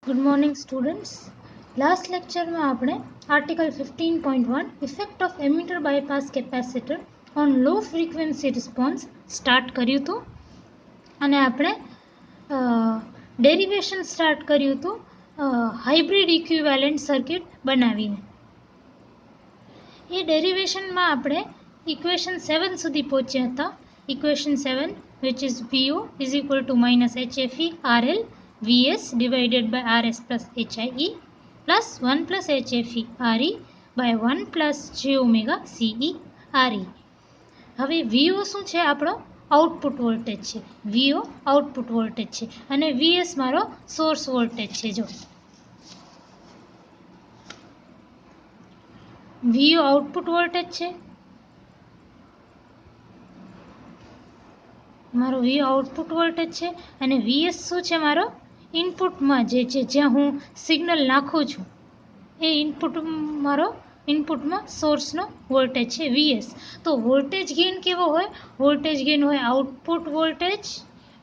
Good morning students. Last લેક્ચરમાં આપણે article 15.1 effect of emitter bypass capacitor on low frequency response start કર્યું હતું અને આપણે ડેરિવેશન સ્ટાર્ટ કર્યું હતું હાઇબ્રિડ ઇક્વિવેલન્ટ સર્કિટ બનાવીને. એ ડેરિવેશનમાં આપણે ઇક્વેશન 7 સુધી પહોંચ્યા હતા. Equation 7 which is VO is equal to minus HFE RL Vs divided by Rs plus HIE plus 1 plus HFE RE by 1 plus j omega CE RE. હવે VO શું છે? આપણો output voltage છે. VO આઉટપુટ વોલ્ટેજ છે અને VS મારો source voltage છે. જો VO આઉટપુટ વોલ્ટેજ છે, મારો VO આઉટપુટ વોલ્ટેજ છે અને VS શું છે? મારો ઇનપુટમાં જે છે, જ્યાં હું સિગ્નલ નાખું છું એ મારો ઇનપુટમાં સોર્સનો વોલ્ટેજ છે VS. તો વોલ્ટેજ ગેઇન કેવો હોય? વોલ્ટેજ ગેઇન હોય output voltage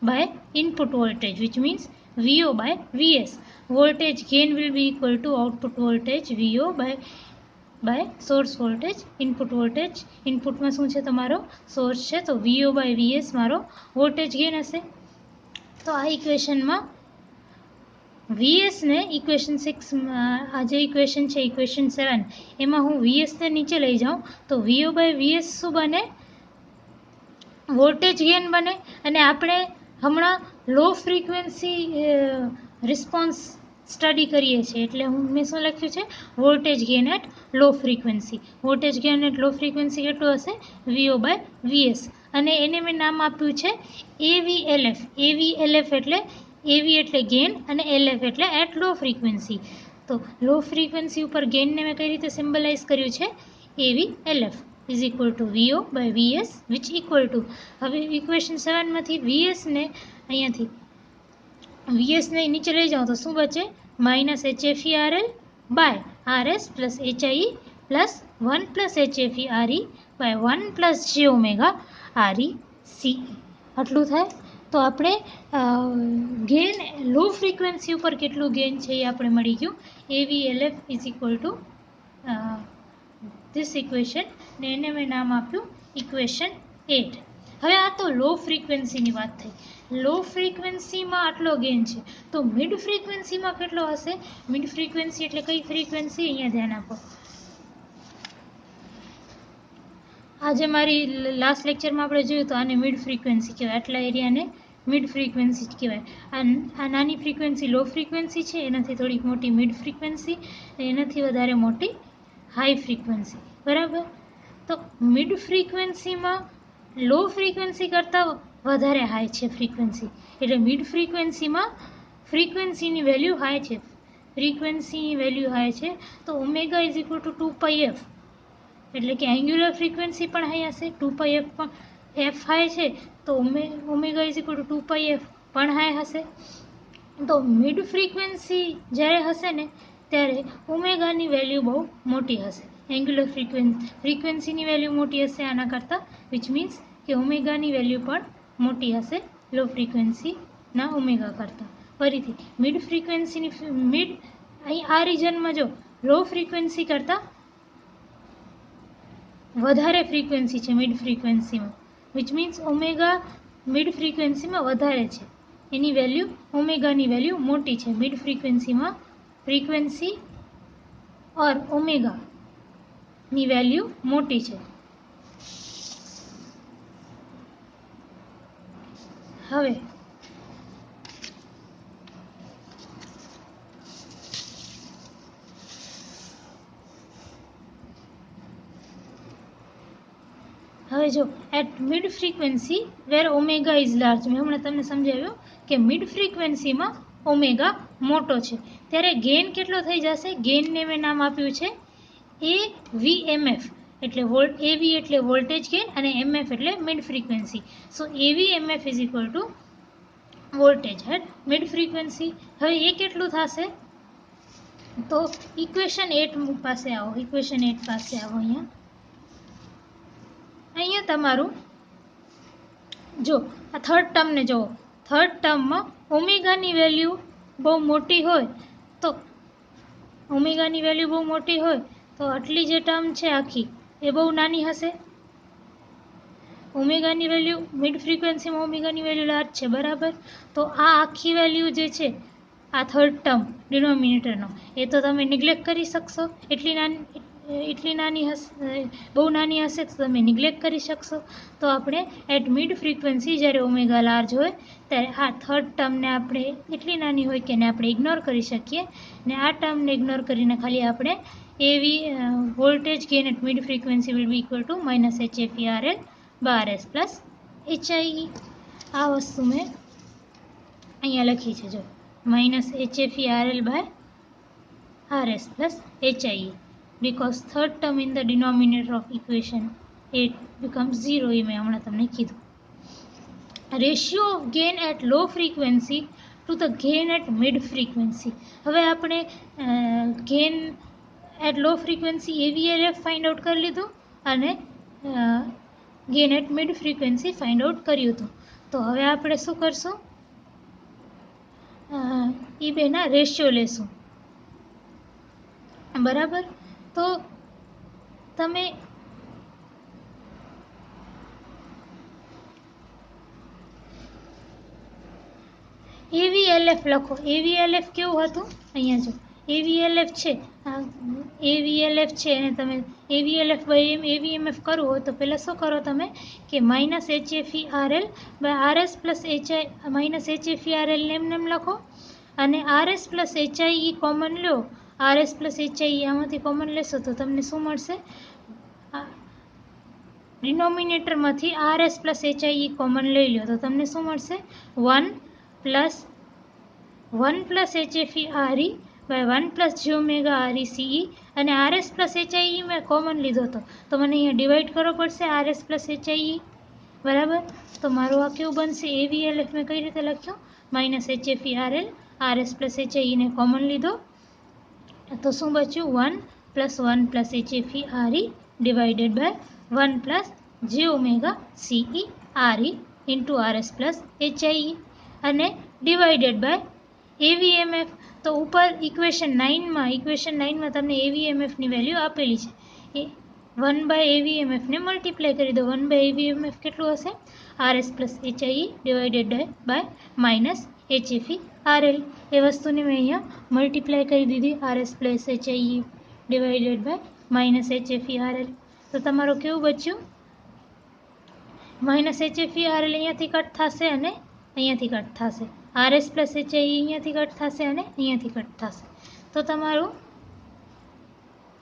by input voltage which means VO by VS. Voltage gain will be equal to output voltage VO by source voltage input voltage. ઇનપુટમાં શું છે? તમારો સોર્સ છે, તો VO by VS મારો વોલ્ટેજ ગેઇન હશે. તો આ ઇક્વેશનમાં VS ને ઇક્વેશન 6 આ જે ઇક્વેશન છે ઇક્વેશન 7 એમાં હું VS ને નીચે લઈ જાઉં તો VO by VS શું બને? વોલ્ટેજ ગેઇન બને. અને આપણે હમણાં લો ફ્રીક્વન્સી રિસ્પોન્સ સ્ટડી કરીએ છીએ એટલે મેં શું લખ્યું છે? Voltage gain at low frequency. Voltage gain at low frequency કેટલું હશે? VO by VS. અને એને મેં નામ આપ્યું છે AVLF. AVLF એટલે AV એટલે ગેઇન અને LF એટલે એટ લો ફ્રીક્વન્સી. તો લો ફ્રીક્વન્સી ઉપર ગેઇનને મેં કઈ રીતે સિમ્બલાઇઝ કર્યું છે? AVLF is equal to VO by VS which equal to, હવે ઇક્વેશન 7 માંથી VS ને અહીંયાથી VS ને નીચે લઈ જાઓ તો શું બચે? Minus HFE RL by RS plus HIE plus 1 plus HFE RE by 1 plus j omega RE CE. આટલું થાય. તો આપણે ગેઇન લો ફ્રીક્વન્સી ઉપર કેટલું ગેઇન છે એ આપણે મળી ગયું. AVLF is equal to this equation ને એને મેં નામ આપ્યું ઇક્વેશન 8. હવે આ તો લો ફ્રીક્વન્સીની વાત થઈ. લો ફ્રીક્વન્સીમાં આટલો ગેઇન છે તો મિડ ફ્રીક્વન્સીમાં કેટલો હશે? મિડ ફ્રીક્વન્સી એટલે કઈ ફ્રીક્વન્સી? અહીંયા ધ્યાન આપો. આજે મારી લાસ્ટ લેક્ચરમાં આપણે જોયું તો આને મિડ ફ્રીક્વન્સી કહેવાય. આટલા એરિયાને મિડ ફ્રીક્વન્સી કહેવાય. આ નાની ફ્રીક્વન્સી લો ફ્રીક્વન્સી છે, એનાથી થોડીક મોટી મિડ ફ્રીક્વન્સી, એનાથી વધારે મોટી હાઈ ફ્રીક્વન્સી. બરાબર? તો મિડ ફ્રીક્વન્સીમાં લો ફ્રીક્વન્સી કરતાં વધારે હાઈ છે ફ્રીક્વન્સી, એટલે મિડ ફ્રીક્વન્સીમાં ફ્રીક્વન્સીની વેલ્યુ હાઈ છે. ફ્રીક્વન્સીની વેલ્યુ હાઈ છે તો omega is equal two 2πf, એટલે કે એંગ્યુલર ફ્રીક્વન્સી પણ હાઈ હશે. 2πf પણ એફ હાઈ છે તો omega is equal two 2πf પણ હાઈ હશે. તો મિડ ફ્રીક્વન્સી જ્યારે હશે ને ત્યારે ઓમેગાની વેલ્યુ બહુ મોટી હશે. એંગ્યુલર ફ્રીક્વન્સીની વેલ્યુ મોટી હશે આના કરતાં, વિચ મીન્સ કે ઓમેગાની વેલ્યુ પણ મોટી હશે લો ફ્રીક્વન્સીના ઓમેગા કરતાં. ફરીથી મિડ ફ્રીક્વન્સીની અહીં આ રિજનમાં જો લો ફ્રીક્વન્સી કરતાં વધારે ફ્રીક્વન્સી છે મિડ ફ્રીક્વન્સીમાં, વિચ મીન્સ ઓમેગા મિડ ફ્રીક્વન્સીમાં વધારે છે. એની વેલ્યુ ઓમેગાની વેલ્યુ મોટી છે. મિડ ફ્રીક્વન્સીમાં ફ્રીક્વન્સી ઓર ઓમેગાની વેલ્યુ મોટી છે. હવે જો at mid frequency where omega is large, મેં હમણાં તમને સમજાવ્યું કે મિડ ફ્રીક્વન્સીમાં ઓમેગા મોટો છે ત્યારે ગેઇન કેટલો થઈ જશે? ગેઇનને મેં નામ આપ્યું છે AVMF, એટલે AV એટલે વોલ્ટેજ ગેઇન અને MF એટલે mid frequency. So AVMF is equal to voltage at mid frequency. હવે એ કેટલું થશે? તો ઇક્વેશન 8 પાસે આવો. ઇક્વેશન 8 પાસે આવો. અહીંયા તમારું જો આ થર્ડ ટર્મને જુઓ. થર્ડ ટર્મમાં ઓમેગાની વેલ્યુ બહુ મોટી હોય તો ઓમેગાની વેલ્યુ બહુ મોટી હોય તો આટલી જે ટર્મ છે આખી એ બહુ નાની હશે. ઓમેગાની વેલ્યુ મિડ ફ્રીક્વન્સીમાં ઓમેગાની વેલ્યુ લાર્જ છે, બરાબર. તો આ આખી વેલ્યુ જે છે આ થર્ડ ટર્મ ડિનોમિનેટરનો એ તો તમે નિગ્લેક્ટ કરી શકશો. એટલી નાની હશે, બહુ નાની હશે તો તમે નિગ્લેક્ટ કરી શકશો. તો આપણે એટ મિડ ફ્રીક્વન્સી જ્યારે ઓમેગા લાર્જ હોય ત્યારે આ થર્ડ ટર્મને આપણે એટલી નાની હોય કે એને આપણે ઇગ્નોર કરી શકીએ, ને આ ટર્મને ઇગ્નોર કરીને ખાલી આપણે એવી voltage gain at mid frequency will be equal to minus HFERL bar S plus HIE. આ વસ્તુ મેં અહીંયા લખી છે, જો minus HFERL by RS plus HIE, because third term in the denominator of equation it becomes 0. એ મેં હમણાં તમને કીધું. Ratio of gain at low frequency to the gain at mid frequency. હવે આપણે gain at low frequency AVLF find out કરી લીધું અને gain at mid frequency find out કર્યું હતું. તો હવે આપણે શું કરશું, એ બેના રેશિયો લેશું, બરાબર. તો તમે AVLF લખો. AVLF કેવું હતું, અહીંયા જો AVLF છે, AVLF છે અને તમે AVLF બાય AVMF કરવું હોય તો પહેલાં શું કરો તમે કે minus HFERL by RS plus HI minus HFERL એમ લખો અને RS પ્લસ HIE કોમન લો. RS પ્લસ HIE આમાંથી કોમન લેશો તો તમને શું મળશે, ડિનોમિનેટરમાંથી RS પ્લસ HIE કોમન લઈ લો તો તમને શું મળશે, 1 plus HFERE by 1 plus jωRE CE, અને RS પ્લસ HIE મેં કોમન લીધો હતો તો મને અહીંયા ડિવાઈડ કરવો પડશે RS પ્લસ HIE, બરાબર. તો મારું આ કેવું બનશે, AVLF મેં કઈ રીતે લખ્યું, minus HFERL RS plus HIE ને કોમન લીધો તો શું બચ્યું, 1 plus HFERE divided by 1 plus jωCERE into RS plus HIE અને ડિવાઇડેડ બાય AVMF. તો ઉપર ઇક્વેશન 9માં તમને AVMFની વેલ્યુ આપેલી છે, એ 1 બાય AVMFને મલ્ટીપ્લાય કરી દો. 1 બાય AVMF કેટલું હશે, RS plus HIE divided by minus HFERL. એ વસ્તુને મેં અહીંયા મલ્ટીપ્લાય કરી દીધી, RS plus HIE divided by minus HFERL. તો તમારું કેવું બચ્યું, માઇનસ HFERL અહીંયાથી કટ થશે અને અહીંયાથી કટ થશે, RS પ્લસ HIE અહીંયાથી કટ થશે અને અહીંયાથી કટ થશે. તો તમારું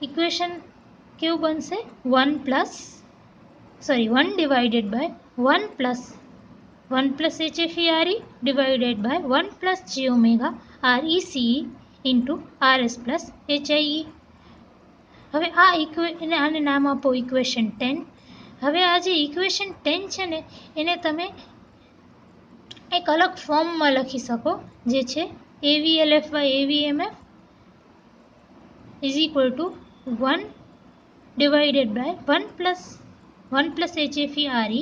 ઇક્વેશન કેવું બનશે, 1 divided by 1 plus HFERE divided by 1 plus jωRECE into RS plus HIE. હવે આને નામ આપો ઇક્વેશન 10. હવે આ જે ઇક્વેશન 10 છે ને એને તમે એક અલગ ફોર્મમાં લખી શકો, જે છે AVLF by AVMF is equal to 1 divided by 1 plus HFERE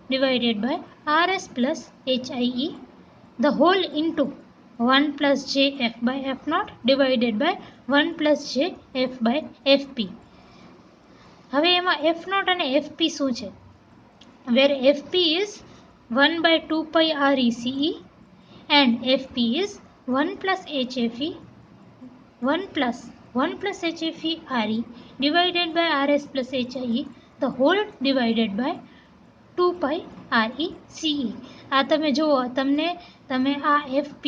divided by RS plus HIE the whole into 1 plus JF by F0 divided by 1 plus JF by FP. હવે એમાં F0 અને FP શું છે, where FP is 1 by 2 pi RECE and FP is 1 plus HFE 1 plus HFERE divided by RS plus HIE the whole divided by 2 pi RECE. આ તમે જુઓ, તમે આ FP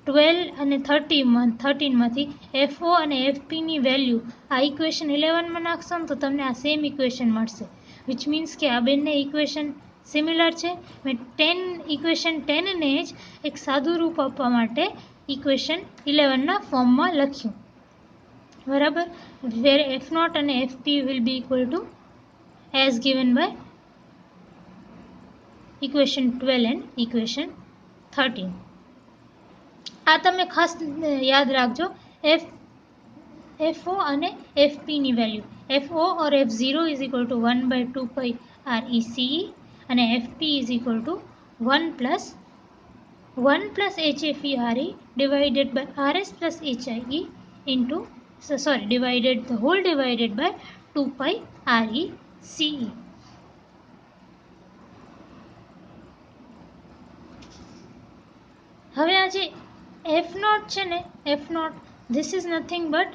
12 અને 13માંથી FO અને FPની વેલ્યુ આ ઇક્વેશન 11માં નાખશો ને તો તમને આ સેમ ઇક્વેશન મળશે, વિચ મીન્સ કે આ બંને ઇક્વેશન સિમિલર છે. મેં ઇક્વેશન 10ને જ એક સાદું રૂપ આપવા માટે ઇક્વેશન 11ના ફોર્મમાં લખ્યું, બરાબર. વેર F0 અને FP will be equal to as given by equation 12 and equation 13. આ તમે ખાસ યાદ રાખજો, FO અને FPની value, FO or F0 is equal to 1 by 2 pi RECE અને FP is equal to 1 plus 1 plus HFE-RE divided by RS plus HIE into, divided the whole divided by 2 pi RECE. હવે આ જે F naught છે ને, F naught, this is nothing but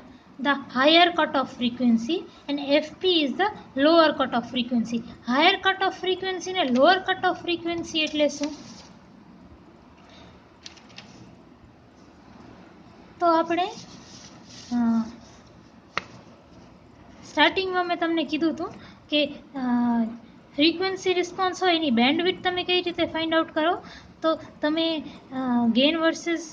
the higher cutoff frequency and FP is the lower cutoff frequency. Higher cutoff frequency ને lower cutoff frequency એટલે શું? તો આપણે સ્ટાર્ટિંગમાં મેં તમને કીધું હતું કે ફ્રીક્વન્સી રિસ્પોન્સ હોય એની બેન્ડવિડ્થ તમે કઈ રીતે ફાઇન્ડ આઉટ કરો, તો તમે ગેઇન વર્સિસ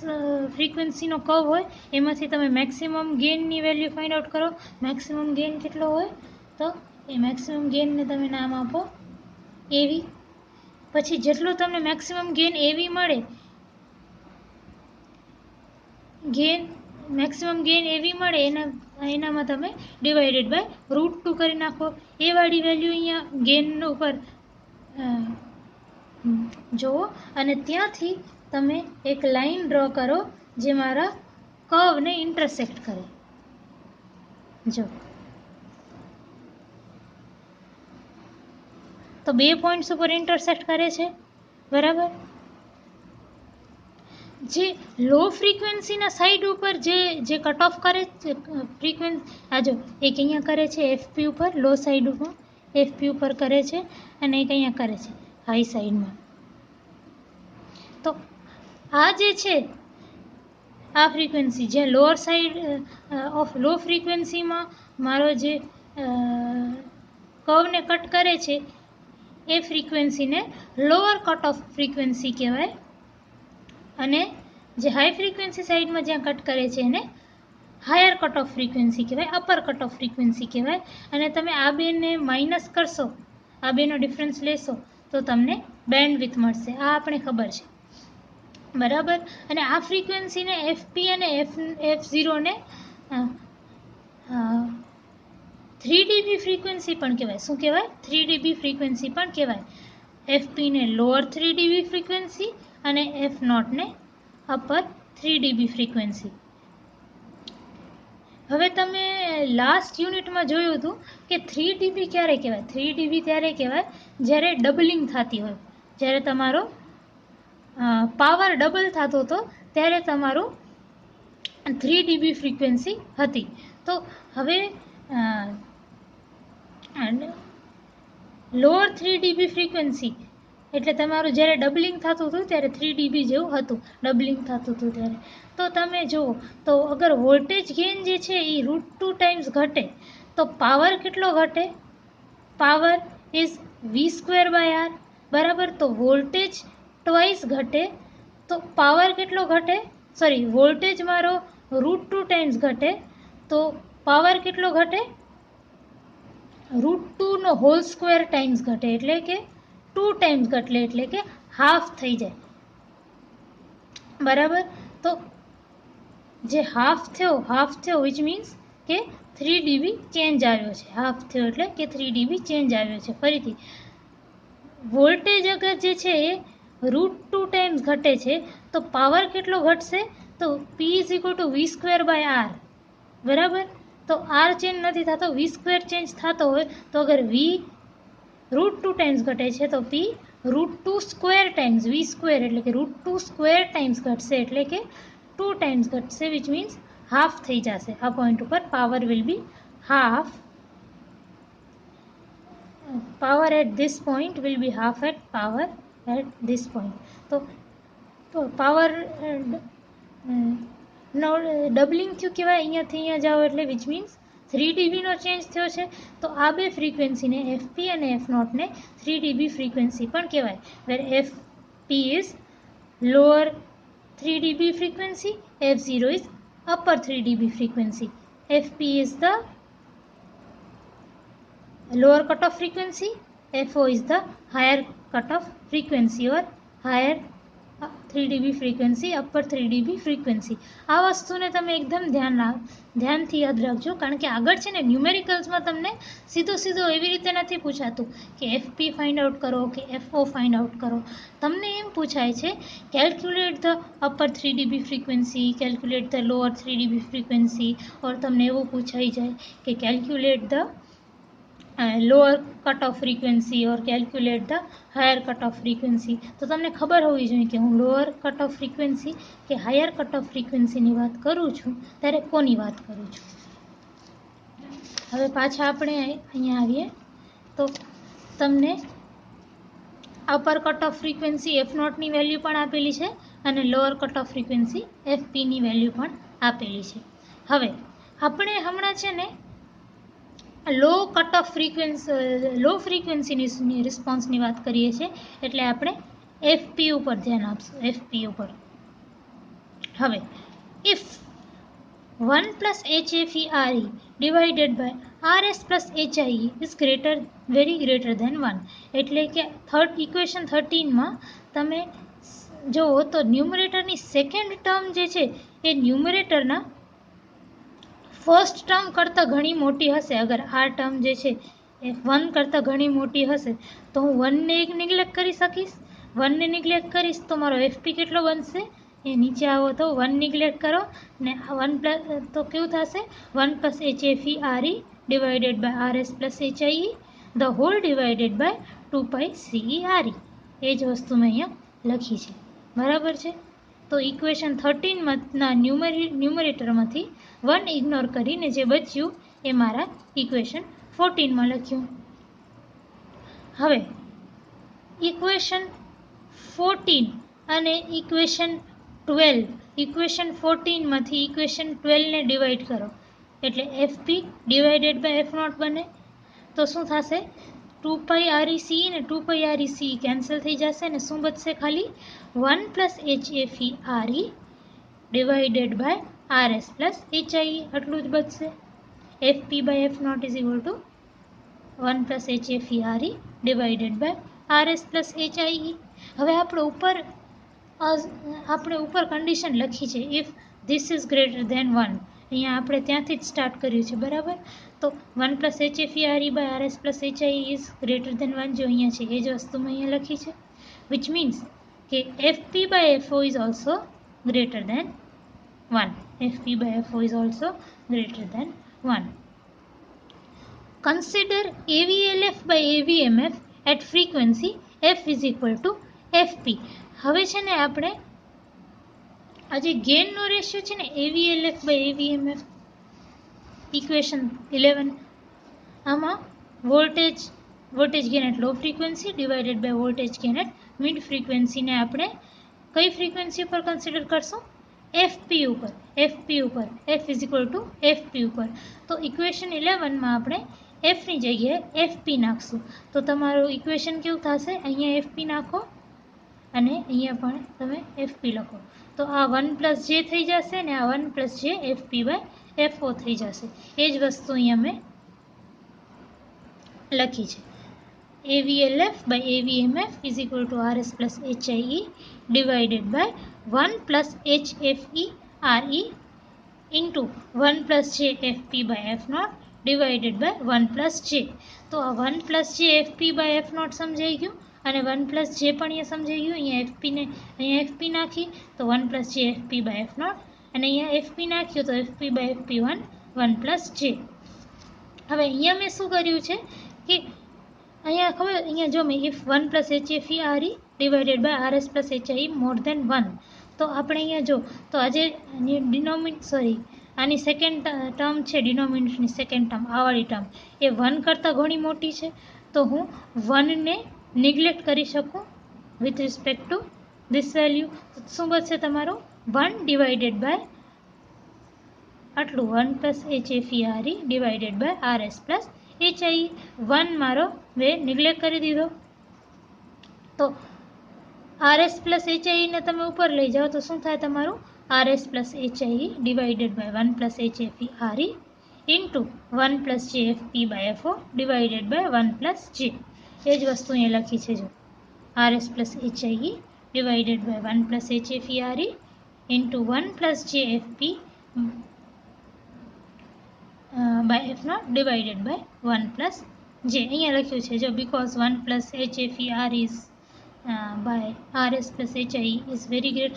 ફ્રીક્વન્સીનો કર્વ હોય એમાંથી તમે મેક્સિમમ ગેઇનની વેલ્યુ ફાઇન્ડ આઉટ કરો. મેક્સિમમ ગેઇન કેટલો હોય, તો એ મેક્સિમમ ગેઇનને તમે નામ આપો એવી. પછી જેટલું તમને મેક્સિમમ ગેઇન એવી મળે, મેક્સિમમ ગેઇન એવી મળે એનામાં તમે ડિવાઇડેડ બાય √2 કરી નાખો. એ વાળી વેલ્યુ અહીંયા ગેઇન ઉપર જુઓ અને ત્યાંથી તમે એક લાઈન ડ્રો કરો જે મારા કર્વને ઇન્ટરસેક્ટ કરે. જો તો 2 પોઈન્ટ્સ ઉપર ઇન્ટરસેક્ટ કરે છે, બરાબર. જે લો ફ્રીક્વન્સીના સાઈડ ઉપર જે કટ ઓફ કરે ફ્રીક્વન્સી, આ જો એક અહીંયા કરે છે એફપી ઉપર, લો સાઈડ ઉપર એફપી ઉપર કરે છે અને એક અહીંયા કરે છે હાઈ સાઈડમાં. તો આ જે છે આ ફ્રીક્વન્સી જે લોઅર સાઈડ ઓફ લો ફ્રીક્વન્સીમાં મારો જે કર્વને કટ કરે છે એ ફ્રીક્વન્સીને લોઅર કટ ઓફ ફ્રીક્વન્સી કહેવાય અને જે હાઈ ફ્રીક્વન્સી સાઈડમાં જ્યાં કટ કરે છે એને હાયર કટ ઓફ ફ્રીક્વન્સી કહેવાય, અપર કટ ઓફ ફ્રીક્વન્સી કહેવાય. અને તમે આ બેને માઇનસ કરશો, આ બેનો ડિફરન્સ લેશો તો તમને બેન્ડવિડ્થ મળશે. આ આપણે ખબર છે, બરાબર. અને આ ફ્રીક્વન્સીને એફપી અને F0 ને 3 dB ફ્રીક્વન્સી પણ કહેવાય. શું કહેવાય? 3 dB ફ્રીક્વન્સી પણ કહેવાય. એફપી ને લોઅર 3 dB ફ્રીક્વન્સી અને F0 ને અપર 3 dB ફ્રીક્વન્સી. હવે તમે લાસ્ટ યુનિટમાં જોયું હતું કે 3 dB ક્યારે કહેવાય? 3 dB ત્યારે કહેવાય જ્યારે ડબલિંગ થતી હોય, જ્યારે તમારો પાવર ડબલ થતો હતો ત્યારે તમારું 3 dB ફ્રીક્વન્સી હતી. તો હવે લોઅર 3 dB ફ્રીક્વન્સી એટલે તમારું જ્યારે ડબલિંગ થતું હતું ત્યારે 3 dB જેવું હતું, ડબલિંગ થતું હતું ત્યારે. તો તમે જુઓ તો અગર વોલ્ટેજ ગેઇન જે છે એ √2 ટાઈમ્સ ઘટે તો પાવર કેટલો ઘટે? પાવર ઇઝ V²/R, બરાબર. તો વોલ્ટેજ ટ્વાઇસ ઘટે તો પાવર કેટલો ઘટે? સોરી, વોલ્ટેજ મારો √2 ટાઈમ્સ ઘટે તો પાવર કેટલો ઘટે? √2 નો હોલ સ્ક્વેર ટાઈમ્સ ઘટે, એટલે કે 2 ટાઈમ્સ ઘટે, એટલે કે હાફ થઈ જાય, બરાબર. તો જે હાફ થયો વિચ મીન્સ કે 3 dB ચેન્જ આવ્યો છે. હાફ થયો એટલે કે 3 dB ચેન્જ આવ્યો છે. ફરીથી વોલ્ટેજ અગર જે છે એ √2 ટાઈમ્સ ઘટે છે તો પાવર કેટલો ઘટશે? તો P = V²/R, બરાબર. તો R ચેન્જ નથી થતો, V² ચેન્જ થતો હોય તો અગર V √2 ટાઈમ્સ ઘટે છે તો P √2² ટાઈમ્સ V² એટલે કે √2² ટાઈમ્સ ઘટશે, એટલે કે 2 ટાઈમ્સ ઘટશે, વિચ મીન્સ હાફ થઈ જશે. આ પોઈન્ટ ઉપર power will be half. Power at this point will be half at power at this point. તો પાવર ડબલિંગ થયું કહેવાય અહીંયાથી અહીંયા જાઓ એટલે, વિચ મીન્સ 3 dB નો ચેન્જ થયો છે. તો આ બે ફ્રીક્વન્સીને એફપી અને F0 ને 3 dB ફ્રીક્વન્સી પણ કહેવાય, where FP is lower 3 dB frequency, F0 is upper 3 dB frequency. FP is the lower cutoff frequency, FO is the higher cutoff frequency or higher 3 dB frequency, upper 3 dB frequency. આ વસ્તુને તમે એકદમ ધ્યાનથી યાદ રાખજો, કારણ કે આગળ છે ને ન્યુમેરિકલ્સમાં તમને સીધું એવી રીતે નથી પૂછાતું કે એફપી ફાઇન્ડ આઉટ કરો કે એફઓ ફાઇન્ડ આઉટ કરો. તમને એમ પૂછાય છે calculate the upper 3 dB frequency, calculate the lower 3 dB frequency, or તમને એવું પૂછાઈ જાય કે calculate the lower cut off frequency or calculate the higher cut off frequency. તો તમને ખબર હોવી જોઈએ કે હું lower cut off frequency કે higher cut off frequency ની વાત કરું છું ત્યારે કોની વાત કરું છું. હવે પાછા આપણે અહીંયા આવીએ તો તમને upper cut off frequency f0 ની વેલ્યુ પણ આપેલી છે અને lower cut off frequency fp ની વેલ્યુ પણ આપેલી છે. હવે આપણે હમણાં છે ને લો ફ્રીક્વન્સીની રિસ્પોન્સની વાત કરીએ છીએ, એટલે આપણે એફપી ઉપર ધ્યાન આપશું. એફપી ઉપર હવે if 1 plus HFE RE divided by RS plus HIE is very greater than 1. એટલે કે ઇક્વેશન 13માં તમે જુઓ તો ન્યુમરેટરની સેકન્ડ ટર્મ જે છે એ ન્યુમરેટરના ફર્સ્ટ ટર્મ કરતાં ઘણી મોટી હશે. અગર આ ટર્મ જે છે એ 1 કરતાં ઘણી મોટી હશે તો હું 1ને નિગ્લેક્ટ કરી શકીશ. 1ને નિગ્લેક્ટ કરીશ તો મારો એફપી કેટલો બનશે, એ નીચે આવો તો 1 નિગ્લેક્ટ કરો ને 1 પ્લસ તો કેવું થશે 1 plus HFE RE divided by RS plus HIE the whole divided by 2 pi CE RE. એ જ વસ્તુ મેં અહીંયા લખી છે, બરાબર છે. તો ઇક્વેશન 13ના ન્યુમરેટરમાંથી 1 ઇગ્નોર કરીને જે બચ્યું એ મારા ઇક્વેશન 14માં લખ્યું. હવે ઇક્વેશન 14 અને ઇક્વેશન 12, ઇક્વેશન 14માંથી ઇક્વેશન 12ને ડિવાઈડ કરો એટલે એફપી ડિવાઇડેડ બાય f0 બને. તો શું થશે 2 pi REC ને 2 pi REC કેન્સલ થઈ જશે ને શું બચશે ખાલી 1 plus HFE RE divided by RS plus HIE આટલું જ બચશે. FP by F0 is equal to 1 plus HFE RE divided by RS plus HIE. હવે આપણે ઉપર કન્ડિશન લખી છે if this is greater than 1. અહીંયા આપણે ત્યાંથી જ સ્ટાર્ટ કર્યું છે, બરાબર. તો 1 plus HFE RE by RS plus HIE is greater than 1 જો અહીંયા છે એ જ વસ્તુ મેં અહીંયા લખી છે, which means કે FP by FO is also greater than 1. FP by FO is also greater than 1. Consider AVLF by AVMF at frequency F is equal to FP. હવે છે ને આપણે આ જે ગેઇનનો રેશિયો છે ને AVLF by AVMF ઇક્વેશન 11, આમાં voltage gain at low frequency divided by voltage gain at mid ફ્રીક્વન્સીને આપણે કઈ ફ્રીક્વન્સી ઉપર કન્સિડર કરશું એફપી ઉપર. F is equal to FP ઉપર. તો ઇક્વેશન 11માં આપણે એફની જગ્યાએ એફપી નાખશું તો તમારું ઇક્વેશન કેવું થશે, અહીંયા એફપી નાખો અને અહીંયા પણ તમે એફપી લખો તો આ 1 પ્લસ જે થઈ જશે ને આ 1 પ્લસ જે એફપી બાય એફઓ થઈ જશે. એ જ વસ્તુ અહીંયા મેં લખી છે. AVLF by AVMF is equal to RS plus HIE divided by 1 plus HFE RE into 1 plus JFP by F0 divided by 1 plus J. તો આ 1 plus JFP by F0 સમજાઈ ગયું અને 1 plus J પણ અહીંયા સમજાઈ ગયું. અહીંયા FP નાખી તો 1 plus JFP by F0 અને અહીંયા FP નાખ્યું તો FP by FP1 1 plus J. હવે અહીંયા મેં શું કર્યું છે કે અહીંયા જો મેં if 1 plus HFE RE divided by RS plus HIE more than 1 તો આપણે અહીંયા જો તો આજે આની સેકન્ડ ટર્મ છે ડિનોમિનેટરની સેકન્ડ ટર્મ આ વાળી ટર્મ એ 1 કરતાં ઘણી મોટી છે તો હું 1ને નિગ્લેક્ટ કરી શકું with respect to this value. શું બચશે તમારું 1 ડિવાઇડેડ બાય આટલું 1 plus HFE RE divided by RS plus HIE. 1 મારો મેં નિગ્લેક્ટ કરી દીધો તો RS પ્લસ HIE ને તમે ઉપર લઈ જાઓ તો શું થાય તમારું RS plus HIE divided by 1 plus HFE RE into 1 plus JFP by FO divided by 1 plus J. એ જ વસ્તુ અહીંયા લખી છે જો RS plus HIE divided by 1 plus HFERE into 1 plus JFP by F0 divided by 1 plus J. અહીંયા લખ્યું છે જો because 1 plus HFER is by RS plus HI is very great.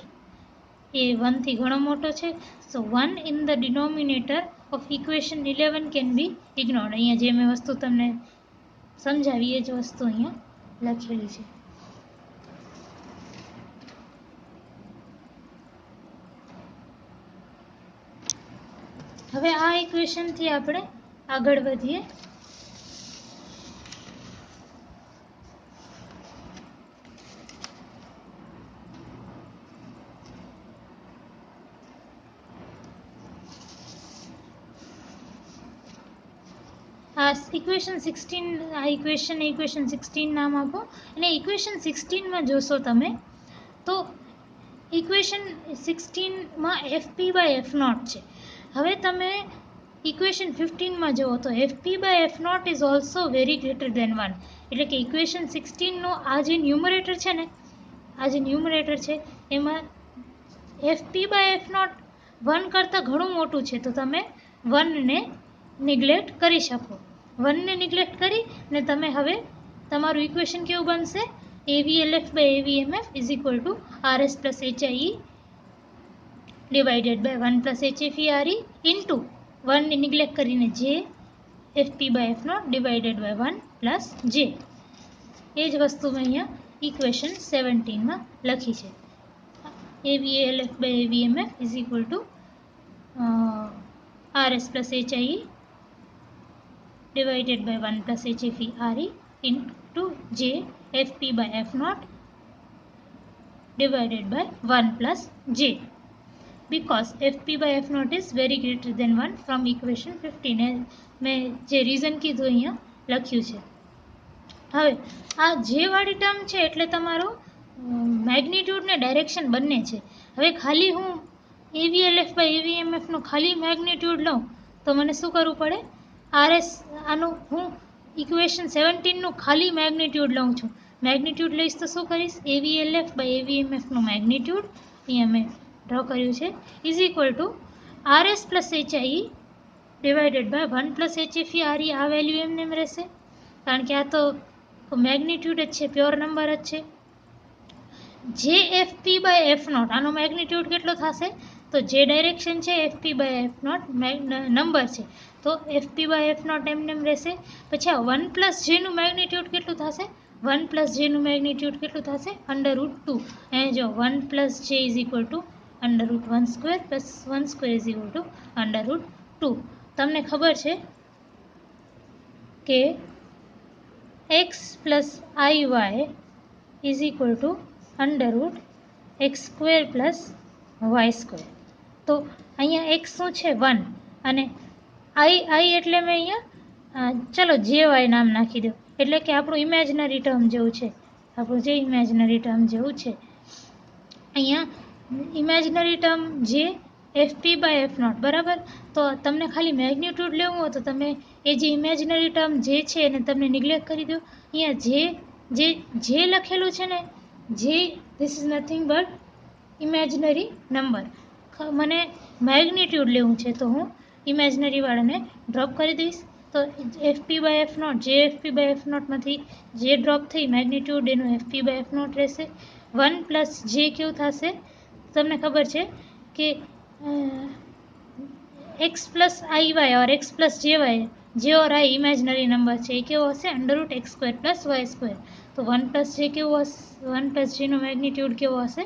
એ 1 થી ઘણો મોટો છે. So 1 in the denominator of equation 11 can be ignored. અહીંયા જે મેં વસ્તુ તમને સમજાવી એ જ વસ્તુ અહીંયા લખેલી છે. હવે આ ઇક્વેશન થી આપણે આગળ વધીએ. ઇક્વેશન 16 આ ઇક્વેશન 16 નામ આપો અને ઇક્વેશન 16 માં જોશો તમે તો ઇક્વેશન 16 માં FP by F0 છે. હવે તમે ઇક્વેશન 15 માં જુઓ તો FP by F0 is also very greater than 1. એટલે કે ઇક્વેશન 16 નો આ જે ન્યુમરેટર છે ને આ જે ન્યુમરેટર છે એમાં FP by F0 1 કરતાં ઘણું મોટું છે તો તમે 1 ને નિગ્લેક્ટ કરી શકો. 1 ને નિગ્લેક્ટ કરી ને તમે હવે તમારું ઇક્વેશન કેવું બનશે AVLF by AVMF is equal to RS plus HIE divided by 1 plus HFERE into 1 ને નિગ્લેક્ટ કરીને J FP by F0 divided by 1 plus J. એ જ વસ્તુ મેં અહીંયા ઇક્વેશન 17 માં લખી છે. AVLF by AVMF is equal to RS plus HIE divided by 1 plus HFERE into J FP by F0 divided by 1 plus J. Because FP by F0 is very greater than 1 from equation 15. મેં જે reason કીધું અહીંયા લખ્યું છે. હવે આ જે વાળી ટર્મ છે એટલે તમારો મેગ્નિટ્યુડ ને ડાયરેક્શન બંને છે. હવે ખાલી હું AVLF by AVMF નો ખાલી મેગ્નિટ્યુડ લઉં તો મને શું કરવું પડે RS આનું હું ઇક્વેશન 17 નું ખાલી મેગ્નિટ્યુડ લઉં છું. મેગ્નિટ્યુડ લઈશ તો શું કરીશ AVLF by AVMF નું મેગ્નિટ્યુડ અહીંયા મેં ડ્રો કર્યું છે is equal to RS plus HIE divided by 1 plus HFERE. આ વેલ્યુ એમને એમ રહેશે કારણ કે આ તો મેગ્નિટ્યુડ જ છે, પ્યોર નંબર જ છે. JFP by F0 આનો મેગ્નિટ્યુડ કેટલો થશે તો જે ડાયરેક્શન છે FP by F0 નંબર છે તો FP by F0 એમને એમ રહેશે. પછી આ 1 પ્લસ જેનું મેગ્નિટ્યુડ કેટલું થશે 1 પ્લસ જેનું મેગ્નિટ્યુડ કેટલું થશે √2. અને જો 1 પ્લસ જે is equal to √1 square plus 1 square is equal two √2. તમને ખબર છે કે x plus IY is equal two √x square plus y square. તો અહીંયા x શું છે 1 અને I એટલે મેં અહીંયા ચલો JY નામ નાખી દો એટલે કે આપણું ઇમેજનરી ટર્મ જેવું છે. આપણું જે ઇમેજનરી ટર્મ જેવું છે અહીંયા ઇમેજનરી ટર્મ જે FP બાય F0 બરાબર. તો તમને ખાલી મેગ્નિટ્યુડ લેવું હોય તો તમે એ જે ઇમેજનરી ટર્મ જે છે એને તમને નિગ્લેક્ટ કરી દો. અહીંયા જે લખેલું છે ને જે this is nothing but imaginary number. મને મેગ્નિટ્યુડ લેવું છે તો હું ઇમેજનરી વાળાને ડ્રોપ કરી દઈશ. તો FP બાય F0 જે FP બાય F0 માંથી જે ડ્રોપ થઈ મેગ્નિટ્યુડ એનું FP બાય F0 રહેશે. 1 પ્લસ જે કેવું થશે તમને ખબર છે કે x પ્લસ IY ઓર x પ્લસ JY જે ઓર I ઇમેજનરી નંબર છે એ કેવો હશે √x square plus y square. તો 1 પ્લસ જે કેવું હશે 1 પ્લસ જેનો મેગ્નિટ્યુડ કેવો હશે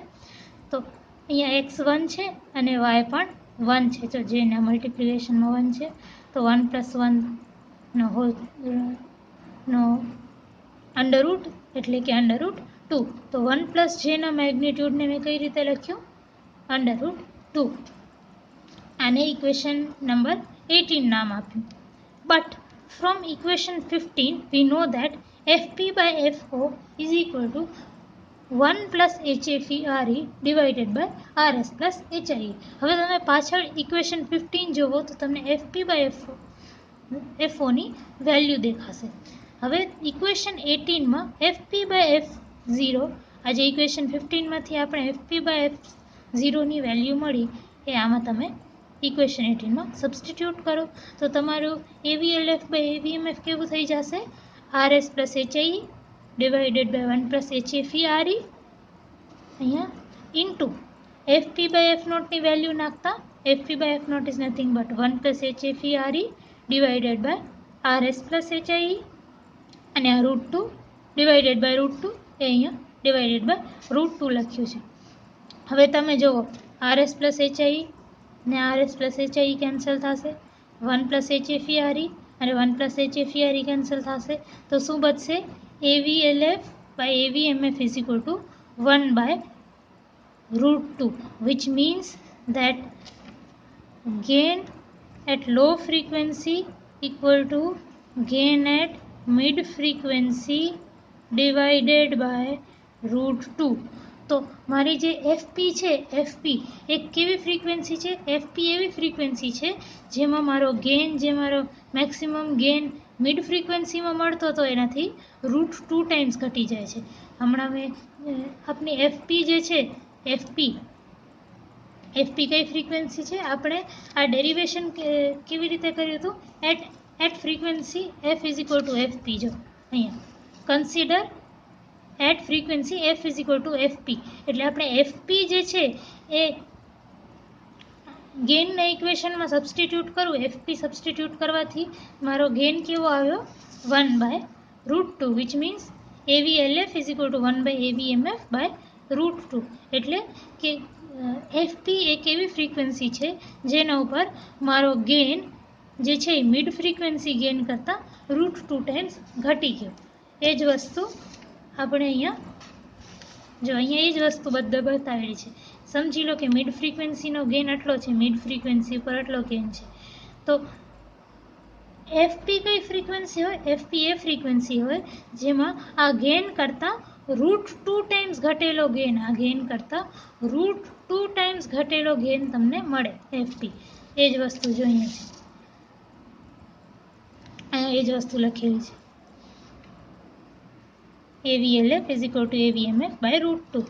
તો અહીંયા x 1 છે અને y પણ 1 છે. જો જેના મલ્ટિપ્લિકેશનમાં 1 છે તો 1 પ્લસ 1 નો હોલ નો અંડરરૂટ એટલે કે √2. તો 1 પ્લસ જેના મેગ્નિટ્યુડને મેં કઈ રીતે લખ્યું √2. આને ઇક્વેશન નંબર 18 નામ આપ્યું. But from equation 15 we know that FP by FO is equal to 1 plus HFERE divided by RS plus HIE. હવે તમે પાછળ ઇક્વેશન 15 જોવો તો તમને FP by FO ની વેલ્યુ દેખાશે. હવે ઇક્વેશન 18 માં FP by F0 આજે ઇક્વેશન 15 માંથી આપણે FP/F0 ની વેલ્યુ મળી એ આમાં તમે ઇક્વેશન 18 માં સબસ્ટિટ્યુટ કરો તો તમારું AVLF/AVMF કેવું થઈ જશે? RS + HIE divided by 1 + HFE RE અહીંયા ઇન્ટુ FP/F0 ની વેલ્યુ નાખતા FP/F0 is nothing but 1 + HFE RE divided by RS + HIE અને આ √2 ડિવાઇડેડ બાય √2 એ અહીંયા ડિવાઇડેડ બાય √2 લખ્યું છે. હવે તમે જુઓ RS + HIE ને RS + HIE કેન્સલ થશે, 1 + HFE RE અને 1 + HFE RE કેન્સલ થશે તો શું બચશે? AVLF/AVMF is equal to 1/√2 which means that gain at low frequency equal to gain at mid frequency divided by √2. તો મારી જે FP છે, FP એક કેવી ફ્રીક્વન્સી છે? FP એવી ફ્રીક્વન્સી છે જેમાં મારો ગેઇન, જે મારો મેક્સિમમ ગેઇન મિડ ફ્રીક્વન્સીમાં મળતો હતો એનાથી √2 ટાઈમ્સ ઘટી જાય છે. હમણાં મેં આપણી FP જે છે, FP કઈ ફ્રીક્વન્સી છે? આપણે આ ડેરિવેશન કેવી રીતે કર્યું હતું? At frequency F is equal to FP. જો અહીંયા consider at frequency F is equal to FP એટલે આપણે FP જે છે એ ગેઇનના ઇક્વેશનમાં સબસ્ટિટ્યુટ કરું, FP સબસ્ટિટ્યુટ કરવાથી મારો ગેઇન કેવો આવ્યો? 1/√2 which means AVLF is equal to 1/AVMF/√2 એટલે કે FP એક એવી ફ્રીક્વન્સી છે જેના ઉપર મારો ગેઇન જે છે એ મિડ ફ્રીક્વન્સી ગેઇન કરતાં √2 ટાઈમ્સ ઘટી ગયો. એ જ વસ્તુ આપણે અહીંયા એ જ વસ્તુ બતાવેલી છે. સમજી લો કે મિડ ફ્રીક્વન્સીનો ગેઇન આટલો છે, મિડ ફ્રીક્વન્સી ઉપર આટલો ગેઇન છે. તો FP કઈ ફ્રીક્વન્સી હોય? FP એ ફ્રીક્વન્સી હોય જેમાં આ ગેઇન કરતાં √2 ટાઈમ્સ ઘટેલો ગેઇન, આ ગેઇન કરતાં √2 ટાઈમ્સ ઘટેલો ગેઇન તમને મળે FP. એ જ વસ્તુ જો અહીંયા છે, અહીંયા એ જ વસ્તુ લખેલી છે. AVLF is equal to AVMF/√2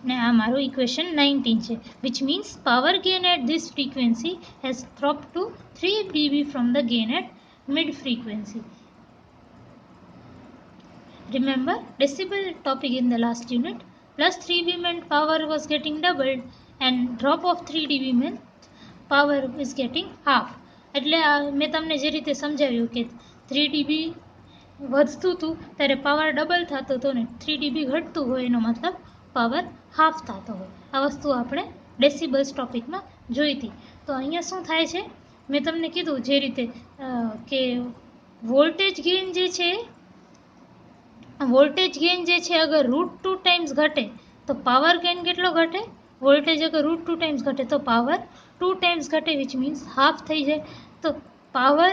ને આ મારું ઇક્વેશન 19 છે which means power gain at this frequency has dropped to 3 dB from the gain at mid frequency. Remember decibel topic in the last unit. +3 dB meant power was getting doubled and drop of 3 dB meant power is getting half. એટલે મેં તમને જે રીતે સમજાવ્યું કે 3 dB વધતું હતું ત્યારે પાવર ડબલ થતો હતો ને 3 dB ઘટતું હોય એનો મતલબ પાવર હાફ થતો હોય. આ વસ્તુ આપણે ડેસિબલ્સ ટોપિકમાં જોઈ હતી. તો અહીંયા શું થાય છે? મેં તમને કીધું જે રીતે કે વોલ્ટેજ ગેઇન જે છે અગર √2 ટાઈમ્સ ઘટે તો પાવર ગેઇન કેટલો ઘટે? વોલ્ટેજ અગર √2 ટાઈમ્સ ઘટે તો પાવર 2 ટાઈમ્સ ઘટે વિચ મીન્સ હાફ થઈ જાય. તો પાવર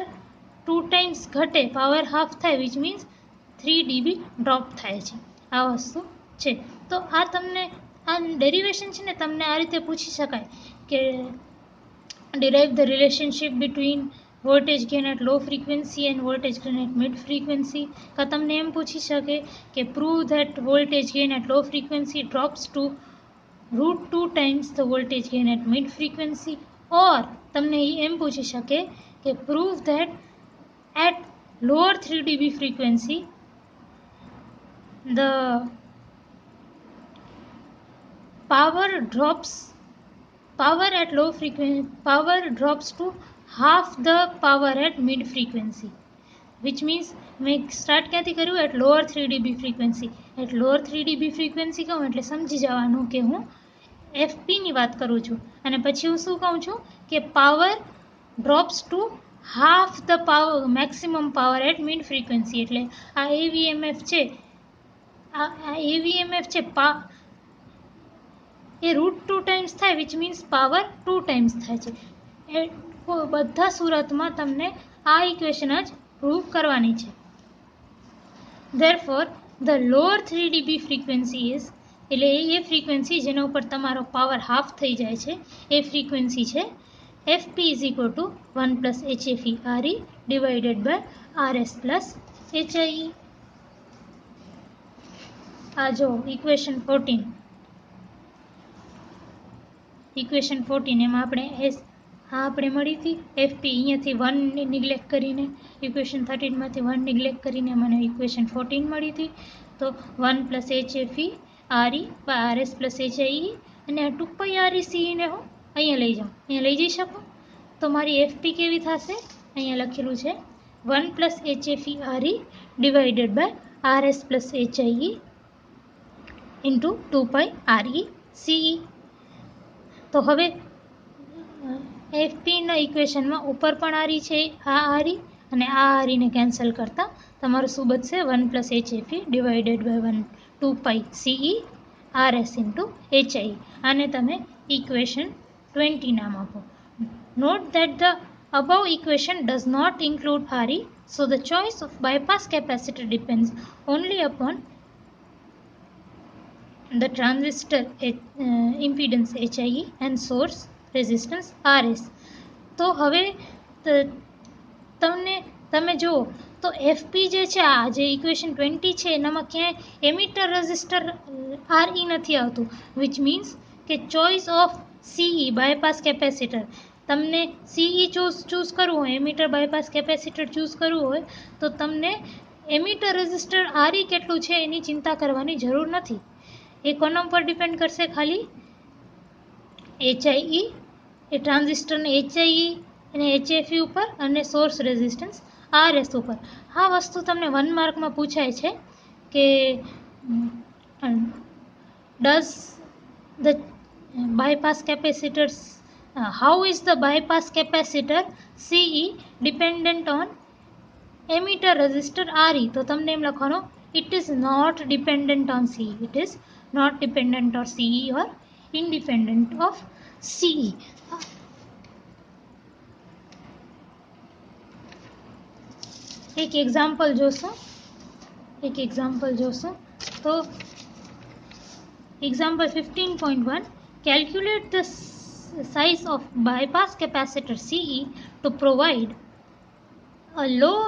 2 ટાઈમ્સ ઘટે, પાવર હાફ થાય વિચ મીન્સ 3 dB ડ્રોપ થાય છે. આ વસ્તુ છે. તો આ તમને આ ડેરિવેશન છે ને તમને આ રીતે પૂછી શકાય કે derive the relationship between voltage gain at low frequency and voltage gain at mid frequency. કા તમને એમ પૂછી શકે કે prove that voltage gain at low frequency drops to √2 times the voltage gain at mid frequency. or તમને એમ પૂછી શકે કે prove that at lower 3 dB frequency the power at low frequency drops to half the power at mid frequency which means મેં start ક્યાંથી કર્યું? At lower 3 dB frequency. At lower 3 dB frequency કહું એટલે સમજી જવાનું કે હું FP ની વાત કરું છું અને પછી હું શું કહું છું કે power drops to half the power maximum power at mid frequency. એટલે આ AVMF છે, આ AVMF છે એ √2 ટાઈમ્સ થાય વિચ મીન્સ પાવર 2 ટાઈમ્સ થાય છે. એ બધા સુરતમાં તમને આ ઇક્વેશન જ પ્રૂવ કરવાની છે. Therefore the lower 3 dB frequency is એટલે એ ફ્રીક્વન્સી જેના ઉપર તમારો પાવર હાફ થઈ જાય છે એ ફ્રીક્વન્સી છે FP is equal to 1 + HFE RE divided by RS + HIE. આ જો ઇક્વેશન 14 એમાં આપણે મળી હતી એફપી અહીંયાથી 1 નિગ્લેક્ટ કરીને, ઇક્વેશન 13માંથી 1 નિગ્લેક્ટ કરીને મને ઇક્વેશન 14 મળી હતી. તો 1 plus HFE RE by RS plus HIE, અને આ 2 RECE ને હું અહીંયા લઈ જાઉં, અહીંયા લઈ જઈ શકું. તો મારી એફપી કેવી થશે? અહીંયા લખેલું છે 1 plus HFE RE divided by RS plus HIE into 2 RECE. તો હવે એફપીના ઇક્વેશનમાં ઉપર પણ RE છે, આ RE અને આ RE ને કેન્સલ કરતા તમારું શું બચશે? 1 plus HFE divided by 2 CE RS into HIE. આને તમે ઇક્વેશન 20 નામ આપો. Note that the above equation does not include RE, so the choice of bypass capacitor depends only upon the transistor impedance HIE and source resistance RS. તો હવે તમે જુઓ તો FP જે છે, આ જે ઇક્વેશન 20 છે એનામાં ક્યાંય એમિટર રેઝિસ્ટર RE નથી આવતું, વિચ મીન્સ કે choice of CE bypass capacitor, તમને CE ચૂઝ કરવું હોય, એમિટર બાયપાસ કેપેસિટર ચૂઝ કરવું હોય તો તમને એમિટર રેઝિસ્ટર RE કેટલું છે એની ચિંતા કરવાની જરૂર નથી. એ કોના ઉપર ડિપેન્ડ કરશે? ખાલી HIE, એ ટ્રાન્ઝિસ્ટરને HIE અને HFE ઉપર અને સોર્સ રેઝિસ્ટન્સ RS ઉપર. આ વસ્તુ તમને 1 માર્કમાં પૂછાય છે કે does the bypass capacitors how is the bypass capacitor CE dependent on emitter resistor RE? તો તમને એમ લખવાનો it is not dependent on CE, it is not dependent on CE or independent of CE. એક example જોશું તો example 15.1, calculate the size of bypass capacitor CE to provide a low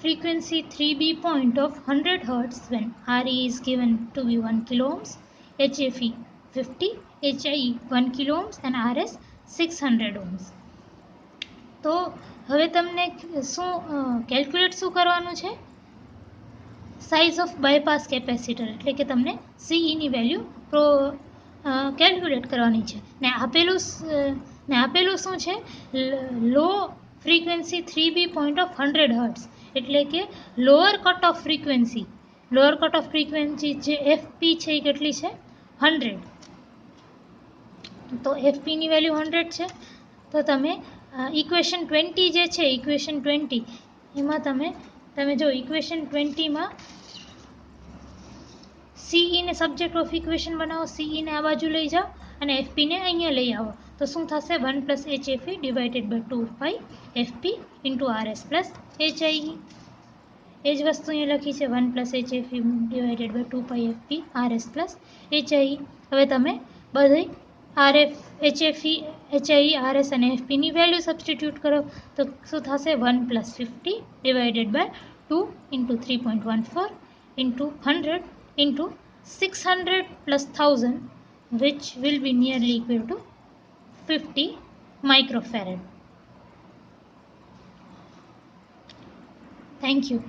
frequency 3B point of 100 Hz when RE is given to be 1 kilo ohms, HFE 50, HIE 1 kilo ohms and RS 600 ohms. તો હવે તમને calculate શું કરવાનું છે? Size of bypass capacitor, એટલે કે તમને CEની value calculate કરવાની છે. ને આપેલું શું છે? Low frequency 3B point of 100 hertz, એટલે કે લોઅર કટ ઓફ ફ્રીક્વન્સી જે એફપી છે એ કેટલી છે? 100. તો એફપીની વેલ્યુ 100 છે. તો તમે ઇક્વેશન 20 જે છે, ઇક્વેશન 20 એમાં તમે જો ઇક્વેશન 20માં CE ને સબ્જેક્ટ ઓફ ઇક્વેશન બનાવો, CE ને આ બાજુ લઈ જાઓ અને FP ને અહીંયા લઈ આવો. તો શું થશે? 1 plus HFE divided by 2 FP into RS plus HIE. એ જ વસ્તુ અહીંયા લખી છે 1 plus HFE divided by 2 FP RS plus HIE. હવે તમે બધી HFE, HIE, RS અને FPની વેલ્યુ સબસ્ટિટ્યુટ કરો તો શું થશે? 1 plus 50 divided by 2 into 3.14 into 100 into 600 plus 1000, which will be nearly equal to 50 microfarad. Thank you.